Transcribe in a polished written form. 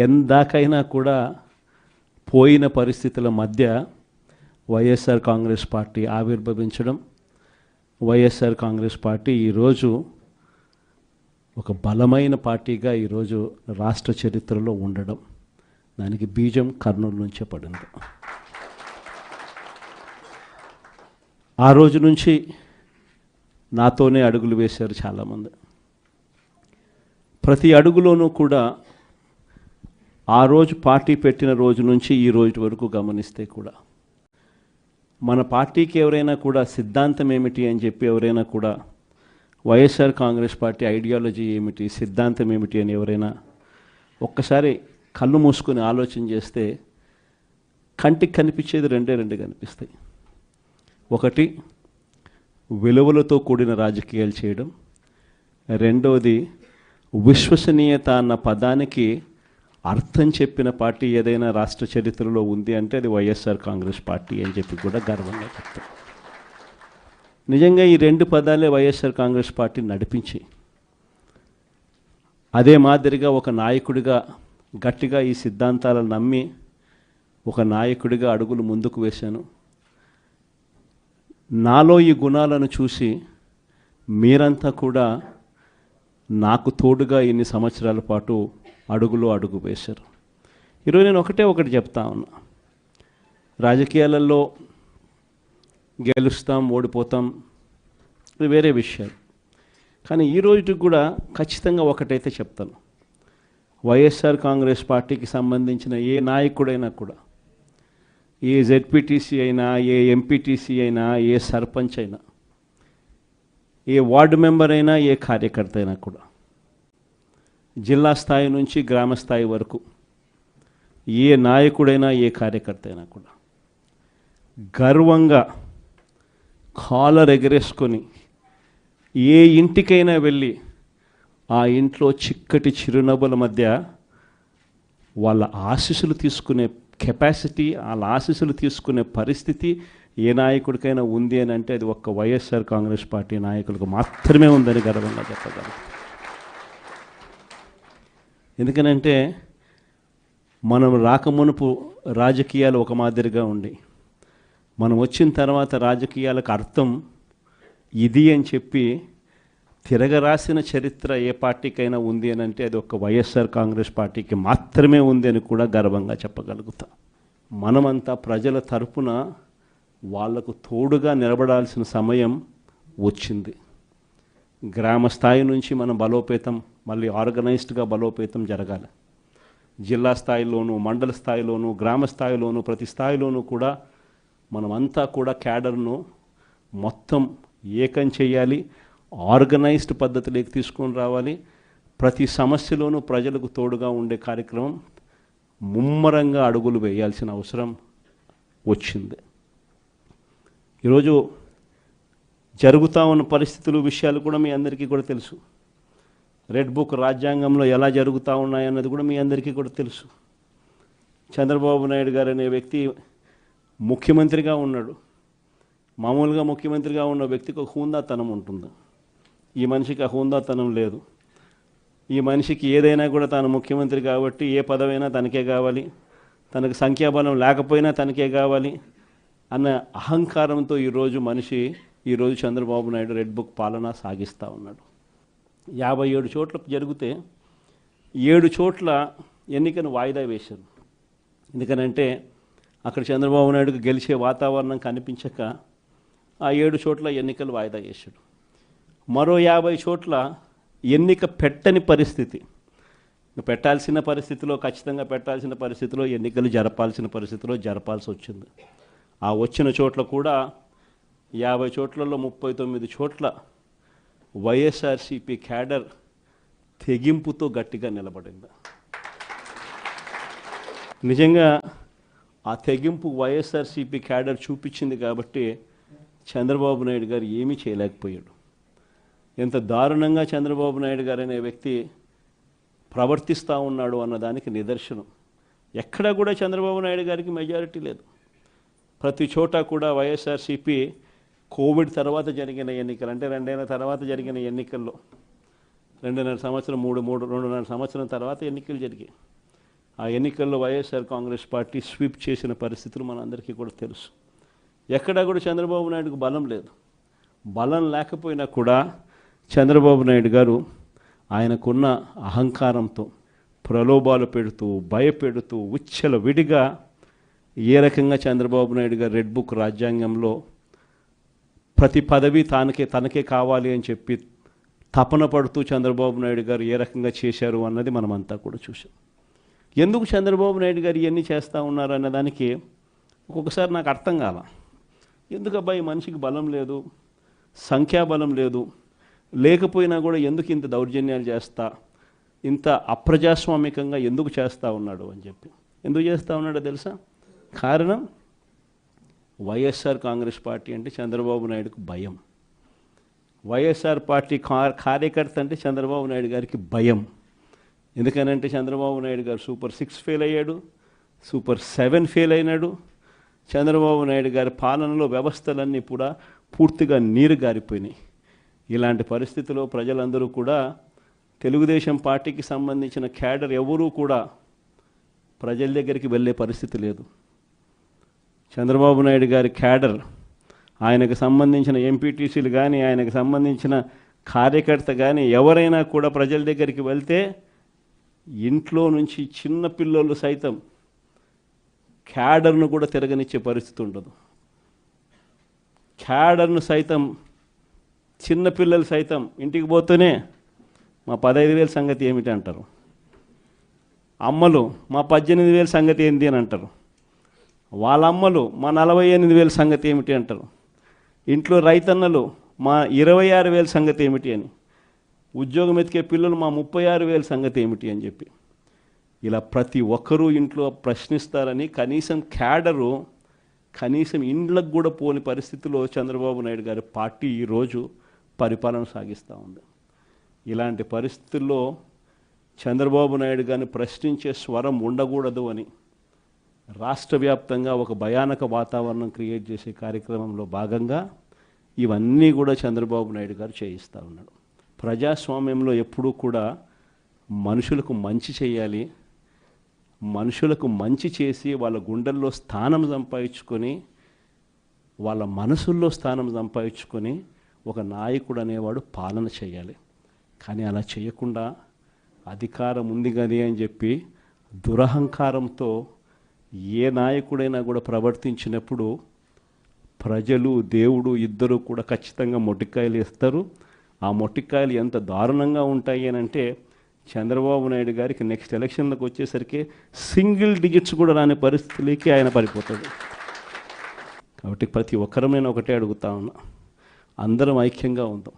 ఎందాకైనా కూడా పోయిన పరిస్థితుల మధ్య వైఎస్ఆర్ కాంగ్రెస్ పార్టీ ఆవిర్భవించడం, వైఎస్ఆర్ కాంగ్రెస్ పార్టీ ఈరోజు ఒక బలమైన పార్టీగా ఈరోజు రాష్ట్ర చరిత్రలో ఉండడం, దానికి బీజం కర్నూలు నుంచే పడింది. ఆ రోజు నుంచి నాతోనే అడుగులు వేశారు చాలామంది. ప్రతి అడుగులోనూ కూడా ఆ రోజు పార్టీ పెట్టిన రోజు నుంచి ఈ రోజు వరకు గమనిస్తే కూడా మన పార్టీకి ఎవరైనా కూడా సిద్ధాంతం ఏమిటి అని చెప్పి ఎవరైనా కూడా వైఎస్ఆర్ కాంగ్రెస్ పార్టీ ఐడియాలజీ ఏమిటి, సిద్ధాంతం ఏమిటి అని ఎవరైనా ఒక్కసారి కళ్ళు మూసుకొని ఆలోచన చేస్తే కంటికి కనిపించేది రెండు కనిపిస్తాయి. ఒకటి, విలువలతో కూడిన రాజకీయాలు చేయడం. రెండవది, విశ్వసనీయత అన్న పదానికి అర్థం చెప్పిన పార్టీ ఏదైనా రాష్ట్ర చరిత్రలో ఉంది అంటే అది వైఎస్ఆర్ కాంగ్రెస్ పార్టీ అని చెప్పి కూడా గర్వంగా చెప్తాం. నిజంగా ఈ రెండు పదాలే వైఎస్ఆర్ కాంగ్రెస్ పార్టీ నడిపించి, అదే మాదిరిగా ఒక నాయకుడిగా గట్టిగా ఈ సిద్ధాంతాలను నమ్మి ఒక నాయకుడిగా అడుగులు ముందుకు వేశాను. నాలో ఈ గుణాలను చూసి మీరంతా కూడా నాకు తోడుగా ఇన్ని సంవత్సరాల పాటు అడుగు వేశారు. ఈరోజు నేను ఒకటి చెప్తా ఉన్నా, రాజకీయాలలో గెలుస్తాం, ఓడిపోతాం, ఇది వేరే విషయాలు. కానీ ఈ రోజుకి కూడా ఖచ్చితంగా ఒకటైతే చెప్తాను, వైఎస్ఆర్ కాంగ్రెస్ పార్టీకి సంబంధించిన ఏ నాయకుడైనా కూడా, ఏ జెడ్పీటీసీ అయినా, ఏ ఎంపీటీసీ అయినా, ఏ సర్పంచ్ అయినా, ఏ వార్డు మెంబర్ అయినా, ఏ కార్యకర్త అయినా కూడా, జిల్లా స్థాయి నుంచి గ్రామ స్థాయి వరకు ఏ నాయకుడైనా, ఏ కార్యకర్త అయినా కూడా గర్వంగా కాలర్ ఎగరేసుకొని ఏ ఇంటికైనా వెళ్ళి ఆ ఇంట్లో చిక్కటి చిరునవ్వుల మధ్య వాళ్ళ ఆశీస్సులు తీసుకునే కెపాసిటీ, వాళ్ళ ఆశీస్సులు తీసుకునే పరిస్థితి ఏ నాయకుడికైనా ఉంది అని అంటే అది ఒక్క వైఎస్ఆర్ కాంగ్రెస్ పార్టీ నాయకులకు మాత్రమే ఉందని గర్వంగా చెప్పగలం. ఎందుకనంటే మనం రాకమునుపు రాజకీయాలు ఒక మాదిరిగా ఉండి, మనం వచ్చిన తర్వాత రాజకీయాలకు అర్థం ఇది అని చెప్పి తిరగరాసిన చరిత్ర ఏ పార్టీకైనా ఉంది అని అంటే అది ఒక వైఎస్ఆర్ కాంగ్రెస్ పార్టీకి మాత్రమే ఉంది అని కూడా గర్వంగా చెప్పగలుగుతాం. మనమంతా ప్రజల తరపున వాళ్లకు తోడుగా నిలబడాల్సిన సమయం వచ్చింది. గ్రామ స్థాయి నుంచి మనం బలోపేతం, మళ్ళీ ఆర్గనైజ్డ్గా బలోపేతం జరగాలి. జిల్లా స్థాయిలోనూ, మండల స్థాయిలోనూ, గ్రామ స్థాయిలోనూ, ప్రతి స్థాయిలోనూ కూడా మనమంతా కూడా క్యాడర్ను మొత్తం ఏకం చేయాలి, ఆర్గనైజ్డ్ పద్ధతిలోకి తీసుకొని రావాలి. ప్రతి సమస్యలోనూ ప్రజలకు తోడుగా ఉండే కార్యక్రమం ముమ్మరంగా అడుగులు వేయాల్సిన అవసరం వచ్చింది. ఈరోజు జరుగుతూ ఉన్న పరిస్థితులు, విషయాలు కూడా మీ అందరికీ కూడా తెలుసు. రెడ్ బుక్ రాజ్యాంగంలో ఎలా జరుగుతూ ఉన్నాయన్నది కూడా మీ అందరికీ కూడా తెలుసు. చంద్రబాబు నాయుడు గారు అనే వ్యక్తి ముఖ్యమంత్రిగా ఉన్నాడు. మామూలుగా ముఖ్యమంత్రిగా ఉన్న వ్యక్తికి ఒక హుందాతనం ఉంటుంది. ఈ మనిషికి ఆ హుందాతనం లేదు. ఈ మనిషికి ఏదైనా కూడా తాను ముఖ్యమంత్రి కాబట్టి ఏ పదవైనా తనకే కావాలి, తనకు సంఖ్యాబలం లేకపోయినా తనకే కావాలి అన్న అహంకారంతో ఈరోజు చంద్రబాబు నాయుడు రెడ్ బుక్ పాలన సాగిస్తూ ఉన్నాడు. 57 చోట్ల జరిగితే 7 చోట్ల ఎన్నికను వాయిదా వేశారు. ఎందుకనంటే అక్కడ చంద్రబాబు నాయుడుకు గెలిచే వాతావరణం కనిపించక ఆ 7 చోట్ల ఎన్నికలు వాయిదా వేశాడు. మరో 50 చోట్ల ఎన్నిక పెట్టని పరిస్థితి, పెట్టాల్సిన పరిస్థితిలో, ఖచ్చితంగా పెట్టాల్సిన పరిస్థితిలో, ఎన్నికలు జరపాల్సిన పరిస్థితిలో జరపాల్సి వచ్చింది. ఆ వచ్చిన చోట్ల కూడా 50 చోట్లలో 39 చోట్ల వైఎస్ఆర్సీపీ క్యాడర్ తెగింపుతో గట్టిగా నిలబడింది. నిజంగా ఆ తెగింపు వైఎస్ఆర్సీపీ క్యాడర్ చూపించింది కాబట్టి చంద్రబాబు నాయుడు గారు ఏమీ చేయలేకపోయాడు. ఎంత దారుణంగా చంద్రబాబు నాయుడు గారు అనే వ్యక్తి ప్రవర్తిస్తూ ఉన్నాడు అన్నదానికి నిదర్శనం. ఎక్కడా కూడా చంద్రబాబు నాయుడు గారికి మెజారిటీ లేదు. ప్రతి చోట కూడా వైఎస్ఆర్సీపీ కోవిడ్ తర్వాత జరిగిన ఎన్నికలు, అంటే 2 ఏళ్ల తర్వాత జరిగిన ఎన్నికల్లో 2.5 సంవత్సరం 2.5 సంవత్సరం తర్వాత ఎన్నికలు జరిగాయి. ఆ ఎన్నికల్లో వైఎస్ఆర్ కాంగ్రెస్ పార్టీ స్వీప్ చేసిన పరిస్థితులు మనందరికీ కూడా తెలుసు. ఎక్కడా కూడా చంద్రబాబు నాయుడుకు బలం లేదు. బలం లేకపోయినా కూడా చంద్రబాబు నాయుడు గారు ఆయనకున్న అహంకారంతో ప్రలోభాలు పెడుతూ భయపెడుతూ ఉచ్చల విడిగా ఏ రకంగా చంద్రబాబు నాయుడు గారు రెడ్ బుక్ రాజ్యాంగంలో ప్రతి పదవి తనకే కావాలి అని చెప్పి తపన పడుతూ చంద్రబాబు నాయుడు గారు ఏ రకంగా చేశారు అన్నది మనమంతా కూడా చూసాం. ఎందుకు చంద్రబాబు నాయుడు గారు ఇవన్నీ చేస్తూ ఉన్నారు అనే దానికి ఒక్కొక్కసారి నాకు అర్థం కాల. ఎందుకు అబ్బాయి మనిషికి బలం లేదు, సంఖ్యాబలం లేదు, లేకపోయినా కూడా ఎందుకు ఇంత దౌర్జన్యాలు చేస్తా, ఇంత అప్రజాస్వామికంగా ఎందుకు చేస్తూ ఉన్నాడు అని చెప్పి. ఎందుకు చేస్తూ ఉన్నాడో తెలుసా? కారణం వైఎస్ఆర్ కాంగ్రెస్ పార్టీ అంటే చంద్రబాబు నాయుడుకు భయం. వైఎస్ఆర్ పార్టీ కార్యకర్త అంటే చంద్రబాబు నాయుడు గారికి భయం. ఎందుకనంటే చంద్రబాబు నాయుడు గారు సూపర్ 6 ఫెయిల్ అయ్యాడు, సూపర్ 7 ఫెయిల్ అయినాడు. చంద్రబాబు నాయుడు గారి పాలనలో వ్యవస్థలన్నీ కూడా పూర్తిగా నీరు గారిపోయినాయి. ఇలాంటి పరిస్థితిలో ప్రజలందరూ కూడా తెలుగుదేశం పార్టీకి సంబంధించిన క్యాడర్ ఎవరూ కూడా ప్రజల దగ్గరికి వెళ్ళే పరిస్థితి లేదు. చంద్రబాబు నాయుడు గారి క్యాడర్, ఆయనకు సంబంధించిన ఎంపీటీసీలు కానీ, ఆయనకు సంబంధించిన కార్యకర్త కానీ ఎవరైనా కూడా ప్రజల దగ్గరికి వెళ్తే ఇంట్లో నుంచి చిన్న పిల్లలు సైతం క్యాడర్ను కూడా తిరగనిచ్చే పరిస్థితి ఉండదు. క్యాడర్ను సైతం, చిన్నపిల్లలు సైతం ఇంటికి పోతూనే మా 15,000 సంగతి ఏమిటి అంటారు. అమ్మలు మా 18,000 సంగతి ఏంటి అని అంటారు. వాళ్ళ అమ్మలు మా 48,000 సంగతి ఏమిటి అంటారు. ఇంట్లో రైతన్నలు మా 26,000 సంగతి ఏమిటి అని, ఉద్యోగం ఎతికే పిల్లలు మా 36,000 సంగతి ఏమిటి అని చెప్పి ఇలా ప్రతి ఒక్కరూ ఇంట్లో ప్రశ్నిస్తారని కనీసం క్యాడరు కనీసం ఇండ్లకు కూడా పోని పరిస్థితిలో చంద్రబాబు నాయుడు గారి పార్టీ ఈరోజు పరిపాలన సాగిస్తూ ఉంది. ఇలాంటి పరిస్థితుల్లో చంద్రబాబు నాయుడు గారిని ప్రశ్నించే స్వరం ఉండకూడదు అని రాష్ట్ర వ్యాప్తంగా ఒక భయానక వాతావరణం క్రియేట్ చేసే కార్యక్రమంలో భాగంగా ఇవన్నీ కూడా చంద్రబాబు నాయుడు గారు చేయిస్తూ ఉన్నాడు. ప్రజాస్వామ్యంలో ఎప్పుడూ కూడా మనుషులకు మంచి చేయాలి, మనుషులకు మంచి చేసి వాళ్ళ గుండెల్లో స్థానం సంపాదించుకొని, వాళ్ళ మనసుల్లో స్థానం సంపాదించుకొని ఒక నాయకుడు అనేవాడు పాలన చేయాలి. కానీ అలా చేయకుండా అధికారం ఉంది కానీ అని చెప్పి దురహంకారంతో ఏ నాయకుడైనా కూడా ప్రవర్తించినప్పుడు ప్రజలు దేవుడు ఇద్దరు కూడా ఖచ్చితంగా మొట్టికాయలు ఇస్తారు. ఆ మొట్టికాయలు ఎంత దారుణంగా ఉంటాయి అని అంటే చంద్రబాబు నాయుడు గారికి నెక్స్ట్ ఎలక్షన్లకు వచ్చేసరికి సింగిల్ డిజిట్స్ కూడా రాని పరిస్థితులకి ఆయన పడిపోతాడు. కాబట్టి ప్రతి ఒక్కరమైనా ఒకటే అడుగుతా ఉన్నా, అందరం ఐక్యంగా ఉందాం.